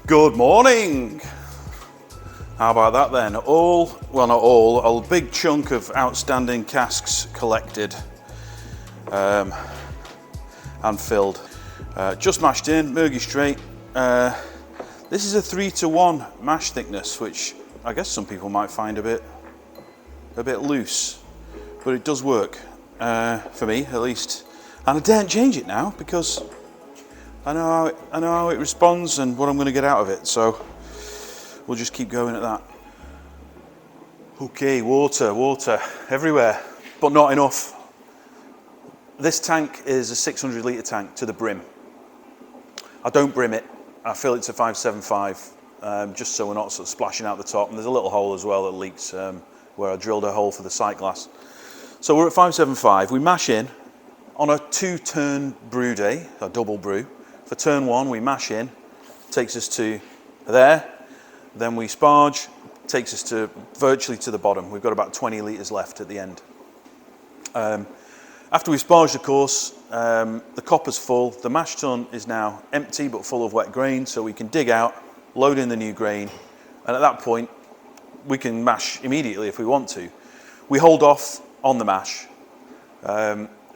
Good morning. How about that then? Well not all, a big chunk of outstanding casks collected and filled. Just mashed in, Murgy straight. This is a 3:1 mash thickness, which I guess some people might find a bit loose, but it does work for me at least. And I daren't change it now because I know how it responds and what I'm going to get out of it. So we'll just keep going at that. Okay, water everywhere, but not enough. This tank is a 600 litre tank to the brim. I don't brim it. I fill it to 575, just so we're not sort of splashing out the top. And there's a little hole as well that leaks where I drilled a hole for the sight glass. So we're at 575. We mash in on a 2-turn brew day, a double brew. For turn 1, we mash in, takes us to there. Then we sparge, takes us to virtually to the bottom. We've got about 20 litres left at the end. After we sparged, of course, the copper's full. The mash tun is now empty but full of wet grain, so we can dig out, load in the new grain, and at that point we can mash immediately if we want to. We hold off on the mash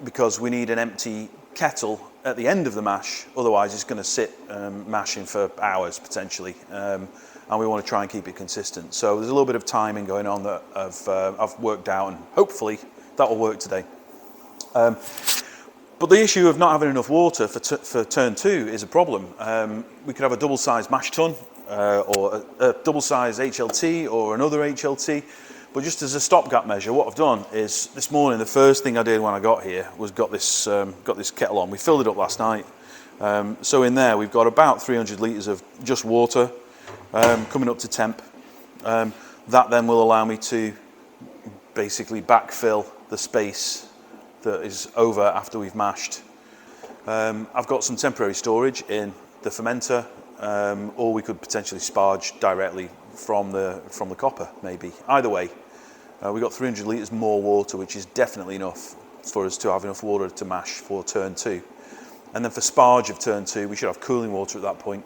because we need an empty kettle at the end of the mash, otherwise it's going to sit mashing for hours potentially, and we want to try and keep it consistent. So there's a little bit of timing going on that I've worked out, and hopefully that will work today. But the issue of not having enough water for turn 2 is a problem. We could have a double-sized mash tun or a double-sized HLT or another HLT. But just as a stopgap measure, what I've done is this morning, the first thing I did when I got here was got this kettle on. We filled it up last night. So in there, we've got about 300 litres of just water coming up to temp. That then will allow me to basically backfill the space that is over after we've mashed. I've got some temporary storage in the fermenter, or we could potentially sparge directly from the copper, maybe. Either way, we've got 300 litres more water, which is definitely enough for us to have enough water to mash for turn 2. And then for sparge of turn 2, we should have cooling water at that point,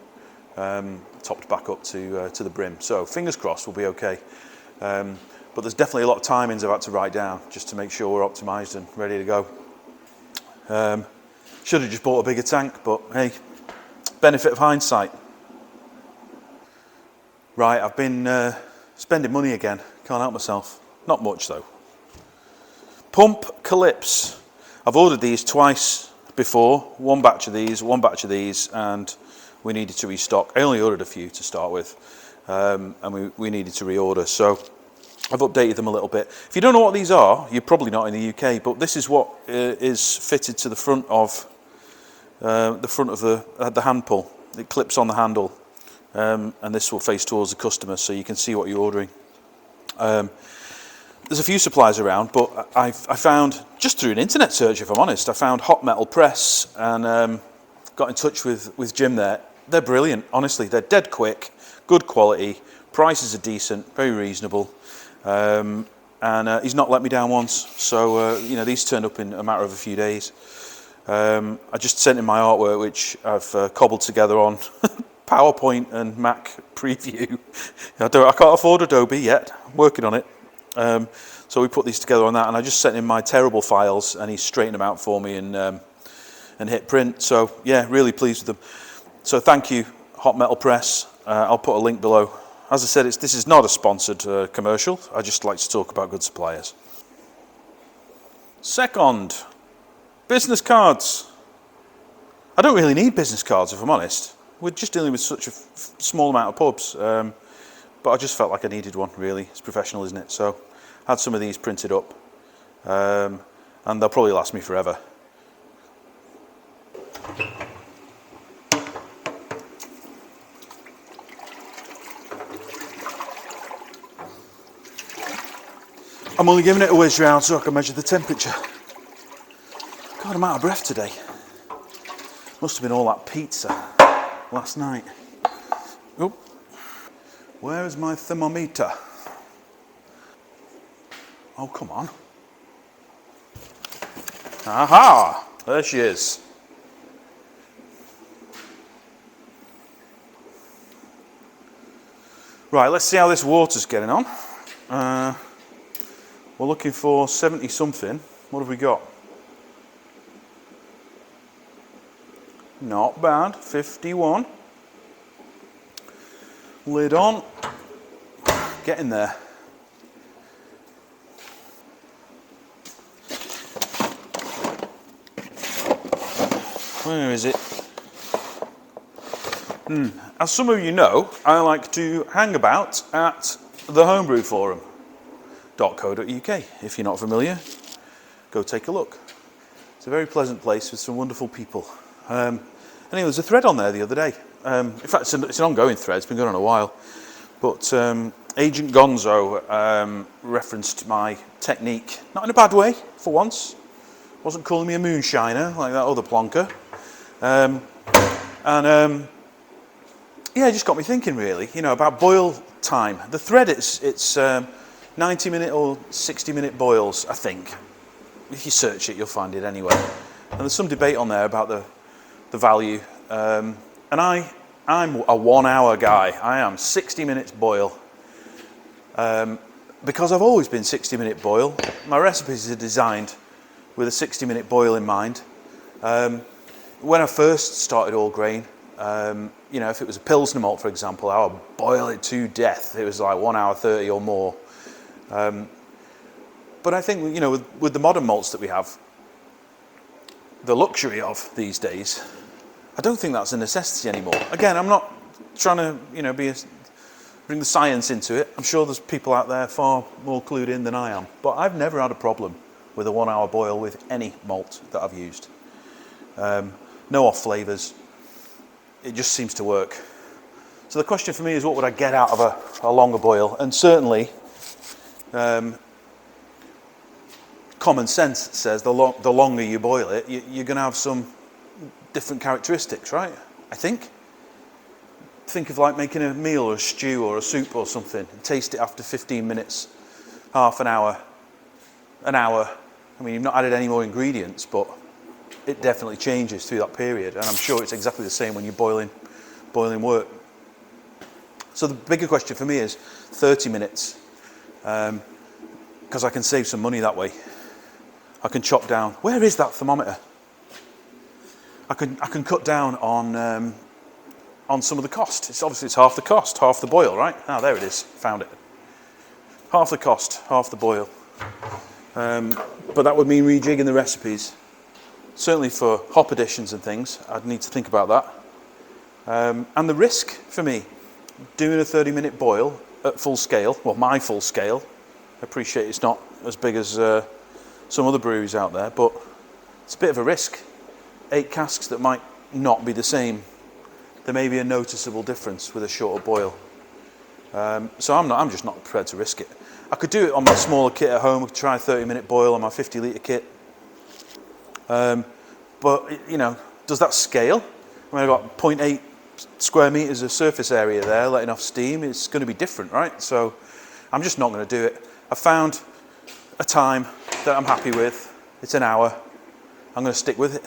topped back up to the brim. So fingers crossed, we'll be okay. But there's definitely a lot of timings I've had to write down just to make sure we're optimised and ready to go. Should have just bought a bigger tank, but hey, benefit of hindsight. Right, I've been spending money again. Can't help myself. Not much though. Pump Calypse. I've ordered these twice before. One batch of these, and we needed to restock. I only ordered a few to start with, and we needed to reorder. So I've updated them a little bit. If you don't know what these are, you're probably not in the UK, but this is what is fitted to the front of the hand pull. It clips on the handle. And this will face towards the customer so you can see what you're ordering. There's a few suppliers around, but I found, just through an internet search if I'm honest, I found Hot Metal Press and got in touch with Jim there. They're brilliant, honestly. They're dead quick, good quality, prices are decent, very reasonable, and he's not let me down once. So these turned up in a matter of a few days. I just sent in my artwork, which I've cobbled together on PowerPoint and Mac preview. I can't afford Adobe yet. I'm working on it. So we put these together on that, and I just sent in my terrible files, and he straightened them out for me and hit print. So yeah, really pleased with them. So thank you, Hot Metal Press. I'll put a link below. As I said, this is not a sponsored commercial. I just like to talk about good suppliers. Second, business cards. I don't really need business cards if I'm honest. We're just dealing with such a small amount of pubs, but I just felt like I needed one, really. It's professional, isn't it? So I had some of these printed up, and they'll probably last me forever. I'm only giving it a whiz round so I can measure the temperature. God, I'm out of breath today. Must have been all that pizza last night. Oop. Where is my thermometer? Oh, come on. Aha! There she is. Right, let's see how this water's getting on. We're looking for 70 something. What have we got? Not bad, 51. Lid on, getting there. Where is it? As some of you know, I like to hang about at the homebrewforum.co.uk. If you're not familiar, go take a look. It's a very pleasant place with some wonderful people. Anyway, there's a thread on there the other day. In fact, it's an ongoing thread, it's been going on a while. But Agent Gonzo referenced my technique, not in a bad way, for once. Wasn't calling me a moonshiner like that other plonker. Yeah, it just got me thinking really, about boil time. The thread, it's 90 minute or 60 minute boils, I think. If you search it, you'll find it anyway. And there's some debate on there about the value. And I'm a 1 hour guy. I am 60 minutes boil. Because I've always been 60 minute boil. My recipes are designed with a 60 minute boil in mind. When I first started all grain, if it was a Pilsner malt, for example, I would boil it to death. It was like 1 hour 30 or more. But I think, with the modern malts that we have, the luxury of these days, I don't think that's a necessity anymore. Again, I'm not trying to, bring the science into it. I'm sure there's people out there far more clued in than I am. But I've never had a problem with a 1 hour boil with any malt that I've used. No off flavours. It just seems to work. So the question for me is, what would I get out of a longer boil? And certainly, common sense says the longer you boil it, you're going to have some different characteristics, right? I think. Think of like making a meal or a stew or a soup or something. And taste it after 15 minutes, half an hour, an hour. I mean, you've not added any more ingredients, but it definitely changes through that period. And I'm sure it's exactly the same when you're boiling wort. So the bigger question for me is 30 minutes, because I can save some money that way. I can chop down. Where is that thermometer? I can cut down on some of the cost. It's half the cost, half the boil, right? There it is. Found it. Half the cost, half the boil. But that would mean rejigging the recipes. Certainly for hop additions and things, I'd need to think about that. And the risk for me, doing a 30-minute boil at full scale, well, my full scale. I appreciate it's not as big as some other breweries out there, but it's a bit of a risk. 8 casks that might not be the same. There may be a noticeable difference with a shorter boil. So I'm just not prepared to risk it. I could do it on my smaller kit at home. I could try a 30-minute boil on my 50-litre kit. But does that scale? I mean, I've got 0.8 square meters of surface area there, letting off steam. It's going to be different, right? So I'm just not going to do it. I found a time that I'm happy with. It's an hour. I'm going to stick with it.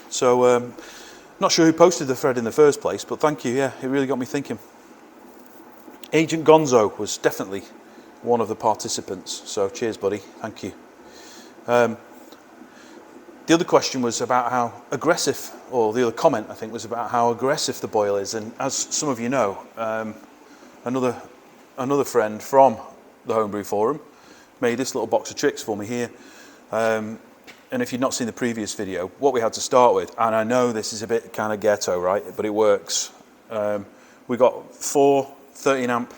So, not sure who posted the thread in the first place, but thank you. Yeah, it really got me thinking. Agent Gonzo was definitely one of the participants. So cheers, buddy. Thank you. The other question was about how aggressive, or the other comment I think was about how aggressive the boil is. And as some of you know, another friend from the Homebrew Forum made this little box of tricks for me here. And if you've not seen the previous video, what we had to start with, and I know this is a bit kind of ghetto, right? But it works. We got 4 13 amp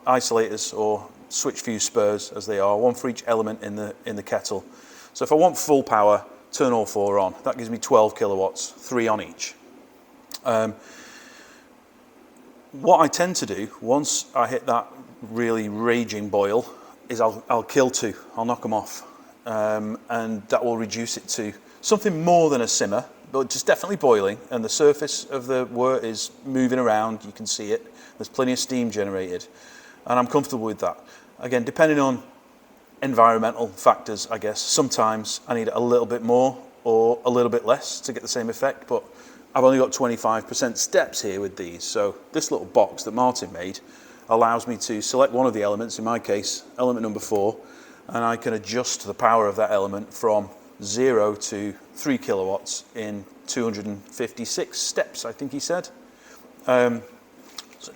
isolators, or switch fuse spurs as they are, one for each element in the kettle. So if I want full power, turn all 4 on. That gives me 12 kilowatts, 3 on each. What I tend to do once I hit that really raging boil is I'll kill 2. I'll knock them off. And that will reduce it to something more than a simmer, but just definitely boiling, and the surface of the wort is moving around. You can see it. There's plenty of steam generated, and I'm comfortable with that. Again, depending on environmental factors, I guess, sometimes I need a little bit more or a little bit less to get the same effect, but I've only got 25% steps here with these. So this little box that Martin made, allows me to select one of the elements, in my case, element number 4, and I can adjust the power of that element from 0 to 3 kilowatts in 256 steps, I think he said. So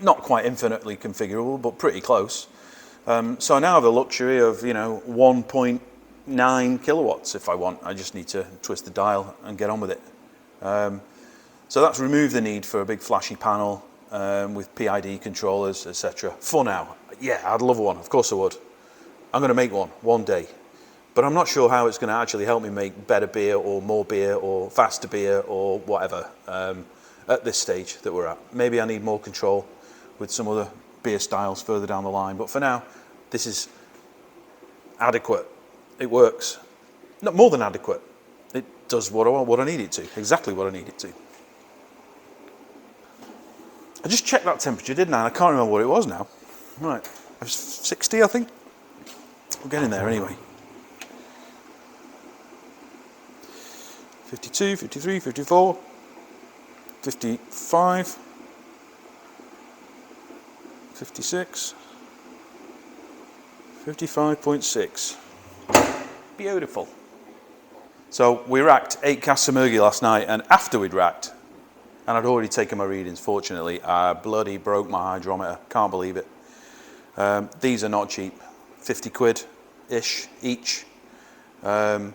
not quite infinitely configurable, but pretty close. So I now have the luxury of, 1.9 kilowatts if I want. I just need to twist the dial and get on with it. So that's removed the need for a big flashy panel with PID controllers, etc. For now. Yeah, I'd love one. Of course I would. I'm going to make one day. But I'm not sure how it's going to actually help me make better beer or more beer or faster beer or whatever at this stage that we're at. Maybe I need more control with some other beer styles further down the line. But for now, this is adequate. It works. Not more than adequate. It does what I need it to. Exactly what I need it to. I just checked that temperature, didn't I? I can't remember what it was now. Right, it was 60, I think. We'll get in there anyway. 52, 53, 54, 55, 56, 55.6. Beautiful. So we racked 8 casks of Mergy last night, and after we'd racked, and I'd already taken my readings, fortunately, I bloody broke my hydrometer. Can't believe it. These are not cheap. 50 quid-ish each. And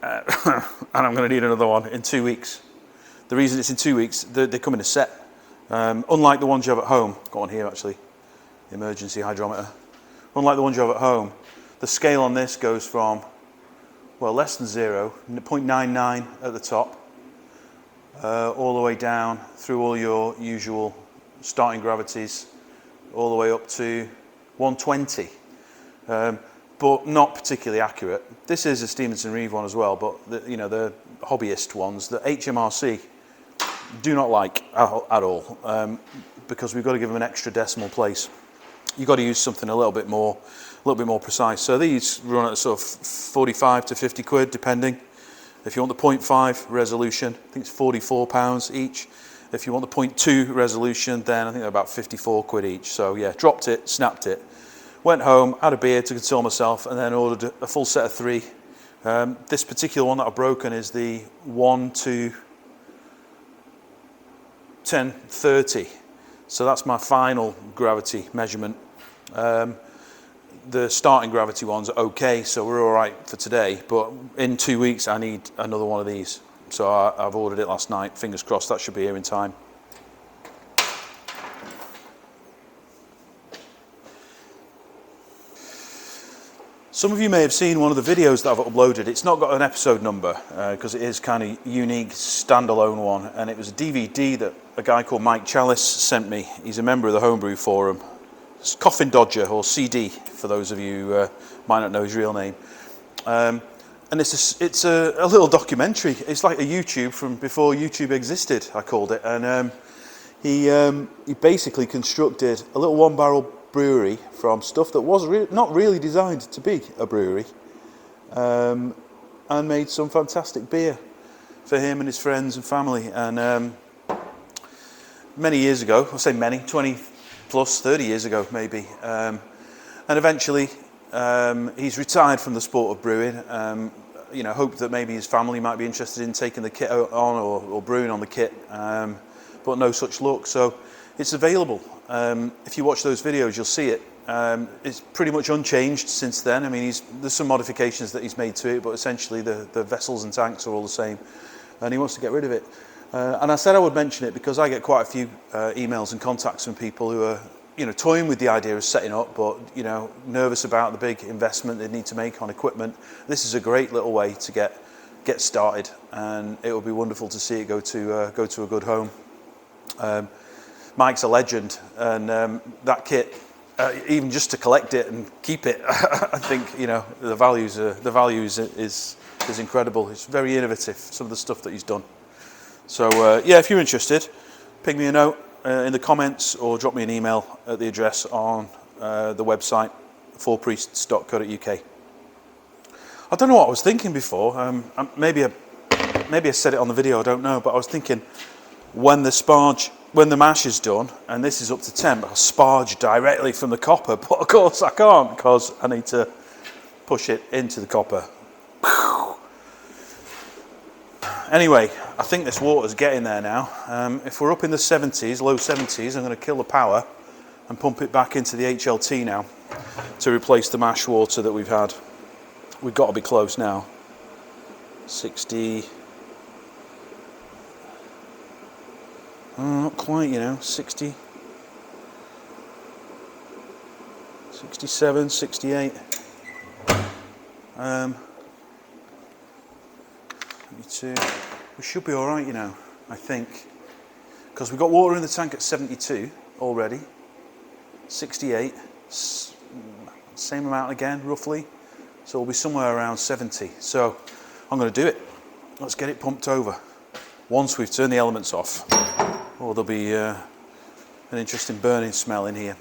I'm going to need another one in 2 weeks. The reason it's in 2 weeks, they come in a set. Unlike the ones you have at home, got one here actually, emergency hydrometer. Unlike the ones you have at home, the scale on this goes from, well, less than 0, 0.99 at the top, all the way down through all your usual starting gravities, all the way up to 120. But not particularly accurate. This is a Stevenson Reeve one as well, but the hobbyist ones, the HMRC, do not like at all, because we've got to give them an extra decimal place. You've got to use something a little bit more precise. So these run at sort of 45 to 50 quid, depending. If you want the 0.5 resolution, I think it's £44 each. If you want the 0.2 resolution, then I think they're about 54 quid each. So yeah, dropped it, snapped it. Went home, had a beer to console myself, and then ordered a full set of 3. This particular one that I've broken is the 1 to 1030. So that's my final gravity measurement. The starting gravity ones are okay, so we're all right for today. But in 2 weeks, I need another one of these. So I've ordered it last night. Fingers crossed that should be here in time. Some of you may have seen one of the videos that I've uploaded. It's not got an episode number because it is kind of unique, standalone one. And it was a DVD that a guy called Mike Chalice sent me. He's a member of the Homebrew Forum. It's Coffin Dodger, or CD, for those of you who might not know his real name. And it's a little documentary. It's like a YouTube from before YouTube existed, I called it. And he basically constructed a little one-barrel brewery from stuff that was not really designed to be a brewery, and made some fantastic beer for him and his friends and family. And many years ago, I'll say many, 20 plus 30 years ago maybe, and eventually he's retired from the sport of brewing. Hoped that maybe his family might be interested in taking the kit on or brewing on the kit, but no such luck. So it's available. If you watch those videos, you'll see it. It's pretty much unchanged since then. I mean, there's some modifications that he's made to it, but essentially the vessels and tanks are all the same, and he wants to get rid of it. And I said I would mention it because I get quite a few emails and contacts from people who are, toying with the idea of setting up, but nervous about the big investment they need to make on equipment. This is a great little way to get started, and it would be wonderful to see it go to a good home. Mike's a legend, and that kit, even just to collect it and keep it, I think the value is incredible. It's very innovative, some of the stuff that he's done. So yeah, if you're interested, ping me a note in the comments or drop me an email at the address on the website, fourpriests.co.uk. I don't know what I was thinking before. Maybe I said it on the video, I don't know, but I was thinking when the sparge when the mash is done, and this is up to temp, I'll sparge directly from the copper, but of course I can't because I need to push it into the copper. Anyway, I think this water's getting there now. If we're up in the 70s, low 70s, I'm going to kill the power and pump it back into the HLT now to replace the mash water that we've had. We've got to be close now. 60... not quite, you know, 60, 67, 68. We should be all right, you know, I think, because we've got water in the tank at 72 already, 68, same amount again, roughly, so we'll be somewhere around 70. So I'm going to do it. Let's get it pumped over. Once we've turned the elements off, or there'll be an interesting burning smell in here.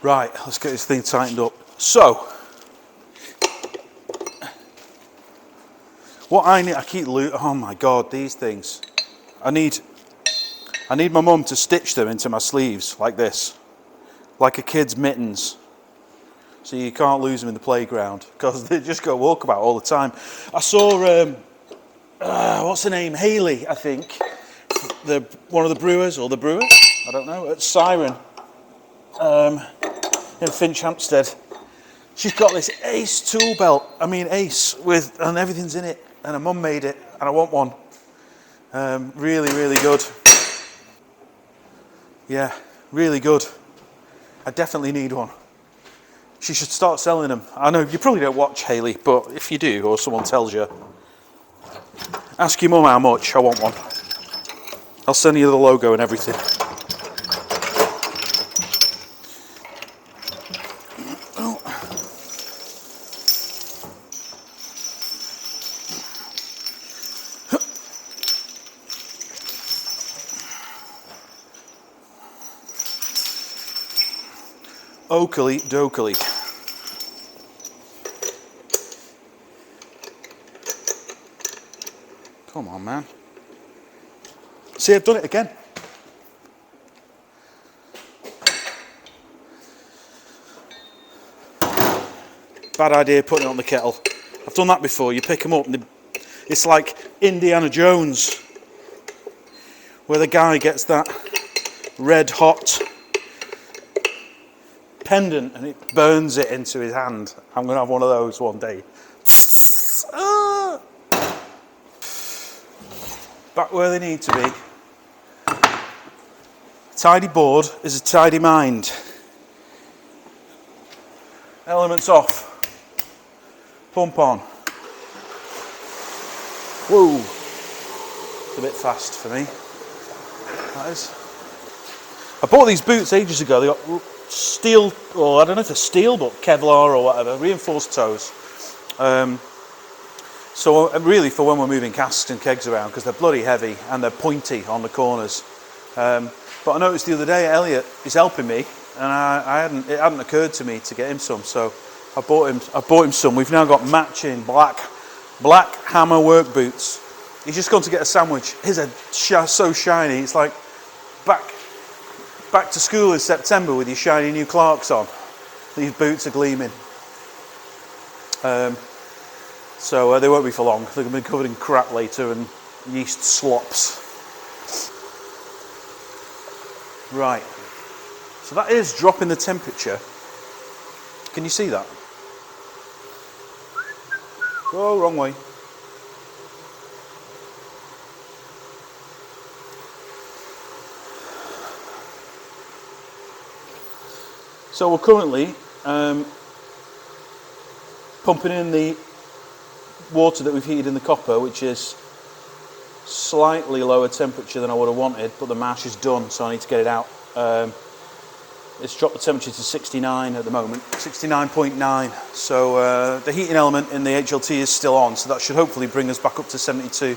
Right, let's get this thing tightened up. So, what I need, oh my God, these things. I need my mum to stitch them into my sleeves like this, like a kid's mittens, so you can't lose them in the playground because they just go walkabout all the time. I saw, what's her name, Hayley, I think. One of the brewers, or the brewer, I don't know, at Siren in Finch Hampstead. She's got this Ace tool belt, Ace, and everything's in it, and her mum made it, and I want one. Really, really good. Yeah, really good. I definitely need one. She should start selling them. I know you probably don't watch Hayley, but if you do, or someone tells you, ask your mum how much. I want one. I'll send you the logo and everything. Oh. Oakley dokley. Come on, man. See, I've done it again. Bad idea putting it on the kettle. I've done that before. You pick them up and it's like Indiana Jones, where the guy gets that red hot pendant and it burns it into his hand. I'm going to have one of those one day. Back where they need to be. Tidy board is a tidy mind. Elements off. Pump on. Whoa. It's a bit fast for me. That is. I bought these boots ages ago. They got steel, or I don't know if they're steel, but Kevlar or whatever, reinforced toes. So really for when we're moving casks and kegs around, because they're bloody heavy and they're pointy on the corners. But I noticed the other day Elliot is helping me, and it hadn't occurred to me to get him some, so I bought him some. We've now got matching black hammer work boots. He's just gone to get a sandwich. His are so shiny. It's like back to school in September with your shiny new Clarks on. These boots are gleaming. So they won't be for long. They're going to be covered in crap later and yeast slops. Right, so that is dropping the temperature. Can you see that? Oh, wrong way. So we're currently pumping in the water that we've heated in the copper, which is slightly lower temperature than I would have wanted, but the mash is done, so I need to get it out. It's dropped the temperature to 69 at the moment, 69.9. So the heating element in the HLT is still on, so that should hopefully bring us back up to 72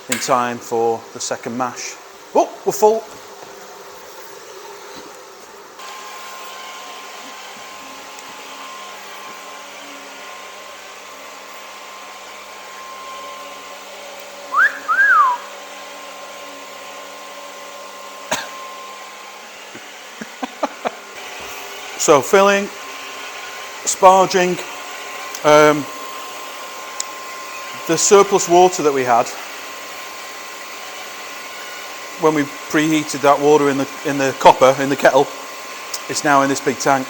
in time for the second mash. Oh, we're full. So filling, sparging, the surplus water that we had when we preheated that water in the copper in the kettle, it's now in this big tank.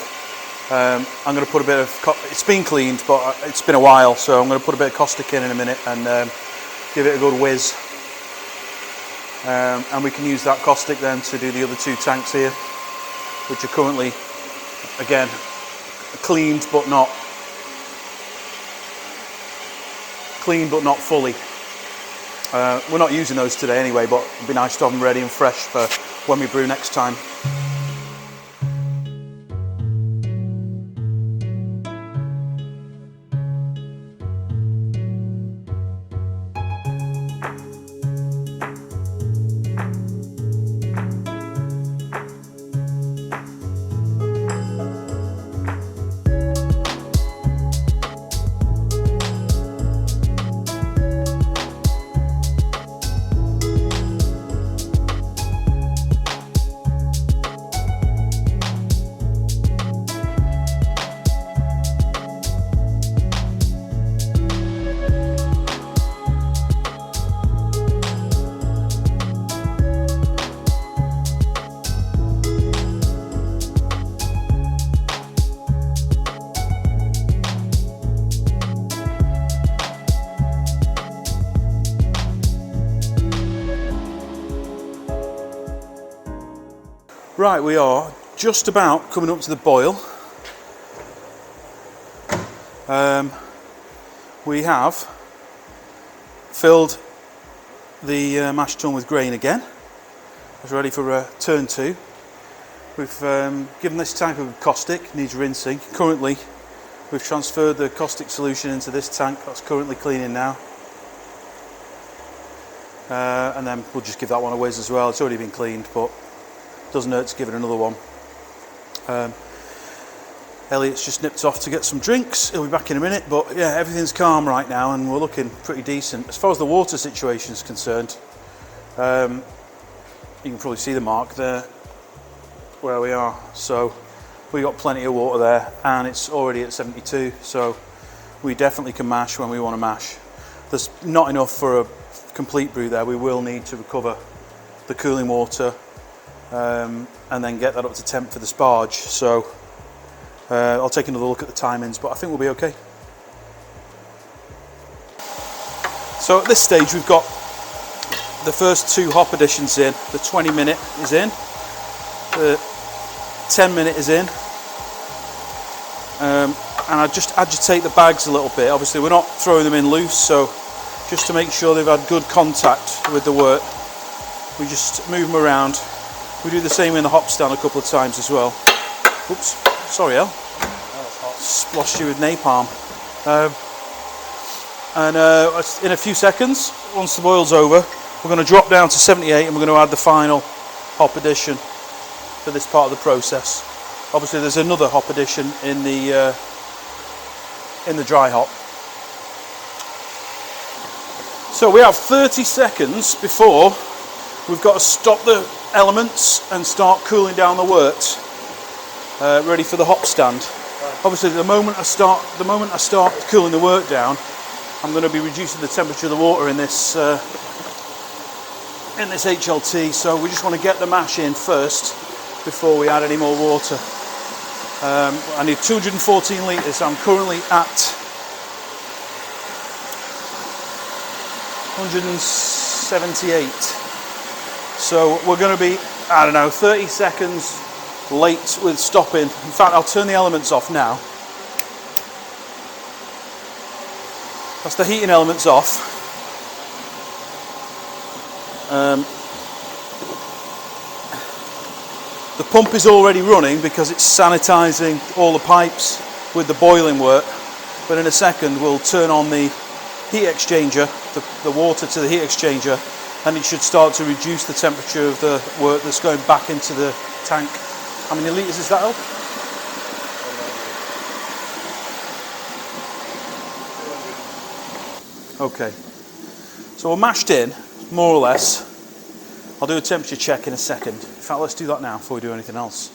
I'm going to put a bit of, it's been cleaned but it's been a while, so I'm going to put a bit of caustic in a minute and give it a good whiz. And we can use that caustic then to do the other 2 tanks here, which are currently, again, cleaned but not fully. We're not using those today anyway, but it'd be nice to have them ready and fresh for when we brew next time. Right, we are just about coming up to the boil. We have filled the mash tun with grain again. It's ready for turn 2. We've given this tank a caustic, needs rinsing. Currently, we've transferred the caustic solution into this tank that's currently cleaning now. And then we'll just give that one a whiz as well. It's already been cleaned, but doesn't hurt to give it another one. Elliot's just nipped off to get some drinks. He'll be back in a minute, but yeah, everything's calm right now and we're looking pretty decent. As far as the water situation is concerned, you can probably see the mark there where we are. So we got plenty of water there and it's already at 72, so we definitely can mash when we want to mash. There's not enough for a complete brew there. We will need to recover the cooling water and then get that up to temp for the sparge. So I'll take another look at the timings, but I think we'll be okay. So at this stage we've got the first 2 hop additions in. The 20-minute is in, the 10-minute is in, and I just agitate the bags a little bit. Obviously we're not throwing them in loose, so just to make sure they've had good contact with the wort, we just move them around. We do the same in the hop stand a couple of times as well. Oops, sorry El, splashed you with napalm. In a few seconds, once the boil's over, we're going to drop down to 78 and we're going to add the final hop addition for this part of the process. Obviously there's another hop addition in the dry hop. So we have 30 seconds before we've got to stop the elements and start cooling down the wort, ready for the hop stand. Obviously the moment I start cooling the wort down, I'm going to be reducing the temperature of the water in this HLT, so we just want to get the mash in first before we add any more water. I need 214 litres. I'm currently at 178. So we're going to be, I don't know, 30 seconds late with stopping. In fact, I'll turn the elements off now. That's the heating elements off. The pump is already running because it's sanitising all the pipes with the boiling wort. But in a second we'll turn on the heat exchanger, the water to the heat exchanger, and it should start to reduce the temperature of the wort that's going back into the tank. How many litres is that, El? Okay, so we're mashed in, more or less. I'll do a temperature check in a second. In fact, let's do that now before we do anything else.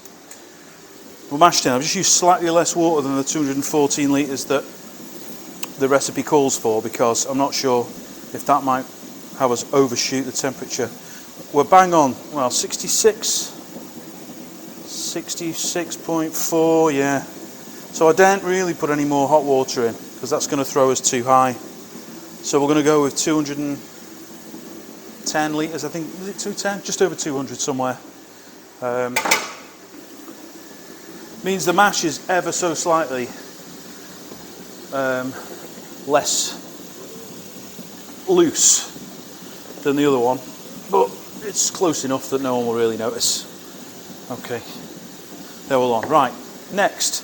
We're mashed in. I've just used slightly less water than the 214 litres that the recipe calls for, because I'm not sure if that might have us overshoot the temperature. We're bang on, well, 66.4, yeah. So I daren't really put any more hot water in, because that's going to throw us too high. So we're going to go with 210 litres, I think. Is it 210? Just over 200 somewhere. Means the mash is ever so slightly less loose than the other one, but it's close enough that no one will really notice. Okay, there we're on. Right, next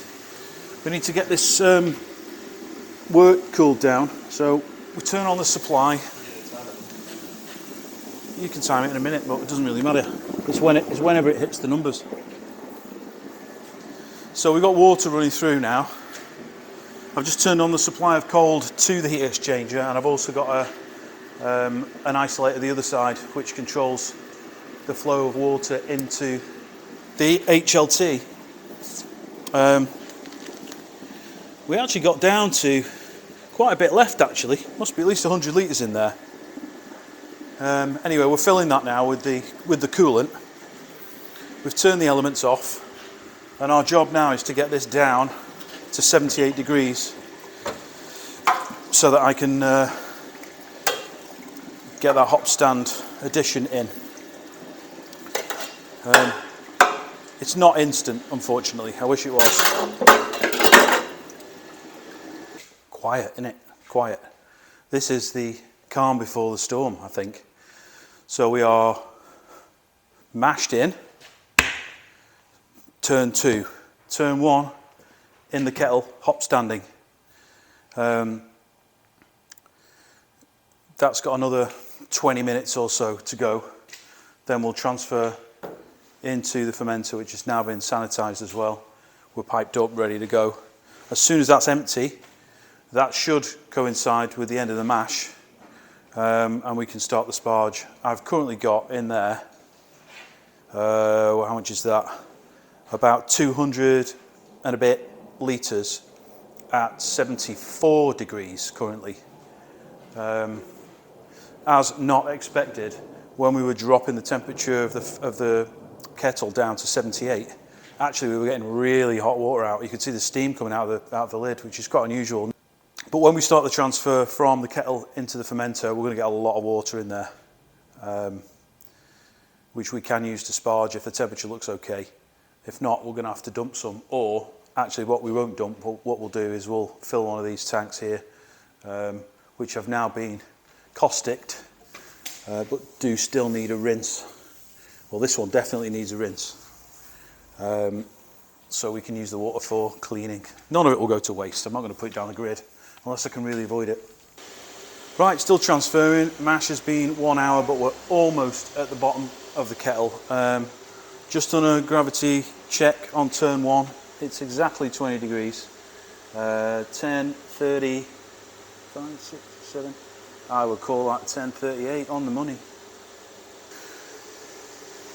we need to get this wort cooled down. So we turn on the supply. You can time it in a minute, but it doesn't really matter. It's whenever it hits the numbers. So we've got water running through now. I've just turned on the supply of cold to the heat exchanger, and I've also got an isolator the other side which controls the flow of water into the HLT. We actually got down to quite a bit left actually. Must be at least 100 litres in there. Anyway, we're filling that now with the coolant. We've turned the elements off, and our job now is to get this down to 78 degrees so that I can get that hop stand addition in. It's not instant, unfortunately. I wish it was. Quiet, innit? Quiet. This is the calm before the storm, I think. So we are mashed in. Turn 2. Turn 1 in the kettle, hop standing. That's got another 20 minutes or so to go. Then we'll transfer into the fermenter, which has now been sanitized as well. We're piped up, ready to go. As soon as that's empty, that should coincide with the end of the mash, and we can start the sparge. I've currently got in there, how much is that? About 200 and a bit litres at 74 degrees currently. As not expected, when we were dropping the temperature of the kettle down to 78, actually we were getting really hot water out. You could see the steam coming out of the lid, which is quite unusual. But when we start the transfer from the kettle into the fermenter, we're going to get a lot of water in there, which we can use to sparge if the temperature looks okay. If not, we're going to have to dump some, or actually what we won't dump, what we'll do is we'll fill one of these tanks here, which have now been causticed, but do still need a rinse. Well, this one definitely needs a rinse. So we can use the water for cleaning. None of it will go to waste. I'm not going to put it down the grid unless I can really avoid it. Right, still transferring. Mash has been 1 hour, but we're almost at the bottom of the kettle. Just done a gravity check on turn 1. It's exactly 20 degrees. 10, 30, 5, 6, 7. I would call that 10:38 on the money.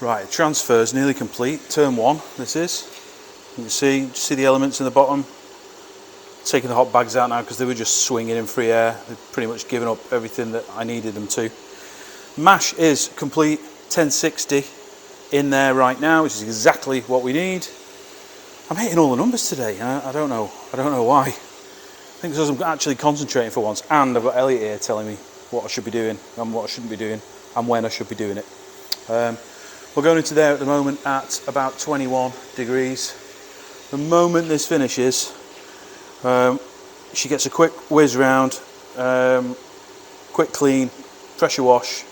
Right, transfer is nearly complete. Turn 1, this is. You can see the elements in the bottom. Taking the hot bags out now because they were just swinging in free air. They've pretty much given up everything that I needed them to. Mash is complete, 1060 in there right now, which is exactly what we need. I'm hitting all the numbers today, and I don't know why. I think because I'm actually concentrating for once, and I've got Elliot here telling me what I should be doing and what I shouldn't be doing and when I should be doing it. We're going into there at the moment at about 21 degrees. The moment this finishes, she gets a quick whiz round, quick clean, pressure wash,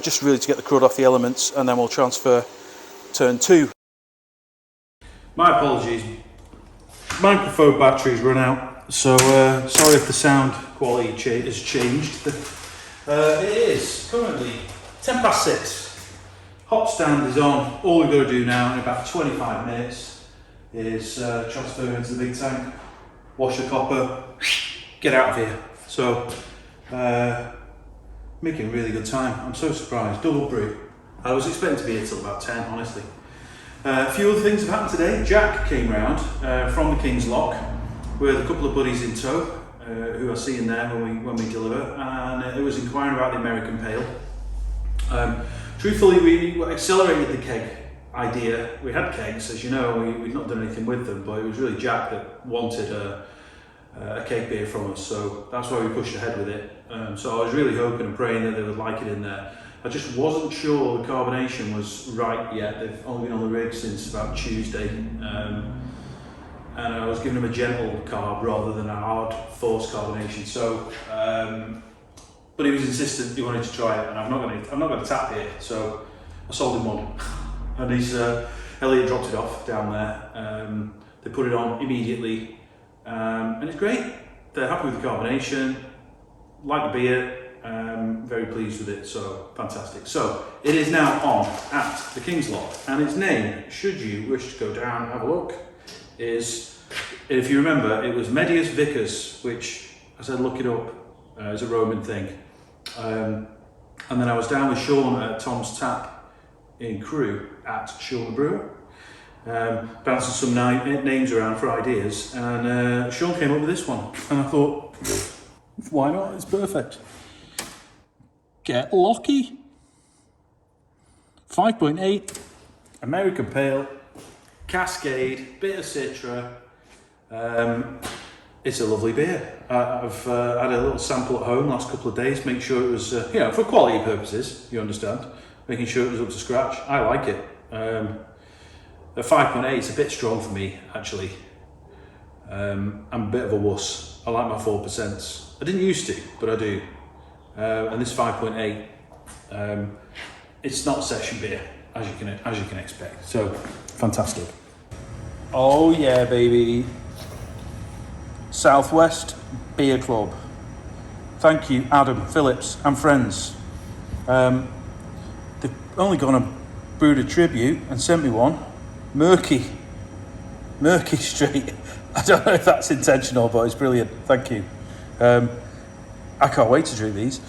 just really to get the crud off the elements, and then we'll transfer turn 2. My apologies, microphone batteries run out, so sorry if the sound quality has changed. It is currently 10 past 6. Hop stand is on. All we've got to do now in about 25 minutes is transfer into the big tank, wash the copper, get out of here. So, making really good time. I'm so surprised. Double brew. I was expecting to be here till about 10, honestly. A few other things have happened today. Jack came round from the King's Lock with a couple of buddies in tow, who I see in there when we deliver, and it was inquiring about the American Pale. Truthfully, we accelerated the keg idea. We had kegs, as you know, we'd not done anything with them, but it was really Jack that wanted a keg beer from us, so that's why we pushed ahead with it. So I was really hoping and praying that they would like it in there. I just wasn't sure the carbonation was right yet. They've only been on the rig since about Tuesday, and I was giving them a gentle carb rather than a hard forced carbonation. So, but he was insistent he wanted to try it, and I've not got a tap here, so I sold him one. And Elliot dropped it off down there. They put it on immediately, and it's great. They're happy with the carbonation, like the beer. Very pleased with it, so fantastic. So it is now on at the King's Lock, and its name, should you wish to go down and have a look, is, if you remember, it was Medius Vicus, which I said look it up, it's a Roman thing. And then I was down with Sean at Tom's Tap in Crewe at Sean the Brewer, bouncing some names around for ideas, and Sean came up with this one, and I thought, why not? It's perfect. Get Locky. 5.8, American Pale, Cascade, bit of Citra. It's a lovely beer. I've had a little sample at home last couple of days, make sure it was, for quality purposes, you understand, making sure it was up to scratch. I like it. At 5.8, it's a bit strong for me, actually. I'm a bit of a wuss. I like my 4%. I didn't used to, but I do. And this 5.8, it's not session beer, as you can expect. So, fantastic. Oh yeah, baby. Southwest Beer Club. Thank you, Adam Phillips and friends. They've only gone and brewed a tribute and sent me one. Murky Street. I don't know if that's intentional, but it's brilliant. Thank you. I can't wait to drink these.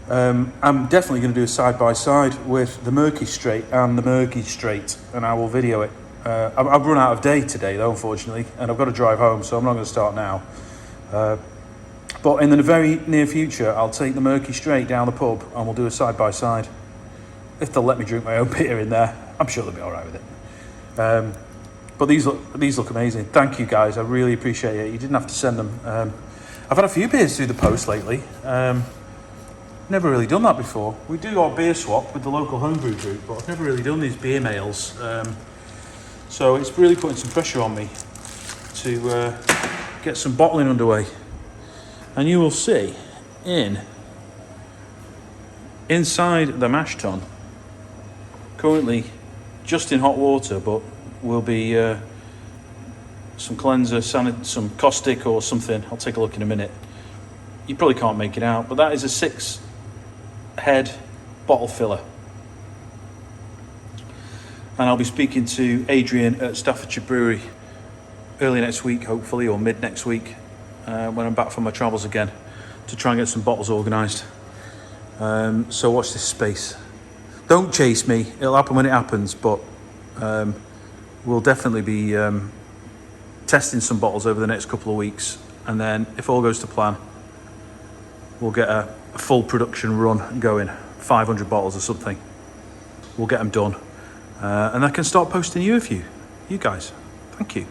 I'm definitely going to do a side-by-side with the Murky Straight and the Murky Straight, and I will video it. I've run out of day today, though, unfortunately, and I've got to drive home, so I'm not going to start now. But in the very near future, I'll take the Murky Straight down the pub, and we'll do a side-by-side. If they'll let me drink my own beer in there, I'm sure they'll be all right with it. But these look amazing. Thank you, guys. I really appreciate it. You didn't have to send them. I've had a few beers through the post lately. Never really done that before. We do our beer swap with the local homebrew group, but I've never really done these beer mails. So it's really putting some pressure on me to get some bottling underway. And you will see inside the mash tun, currently just in hot water, but will be some cleanser, some caustic or something. I'll take a look in a minute. You probably can't make it out, but that is a 6-head bottle filler. And I'll be speaking to Adrian at Staffordshire Brewery early next week, hopefully, or mid next week, when I'm back from my travels again, to try and get some bottles organised. So watch this space. Don't chase me, it'll happen when it happens, but we'll definitely be testing some bottles over the next couple of weeks, and then if all goes to plan, we'll get a full production run going, 500 bottles or something. We'll get them done, and I can start posting you guys. Thank you.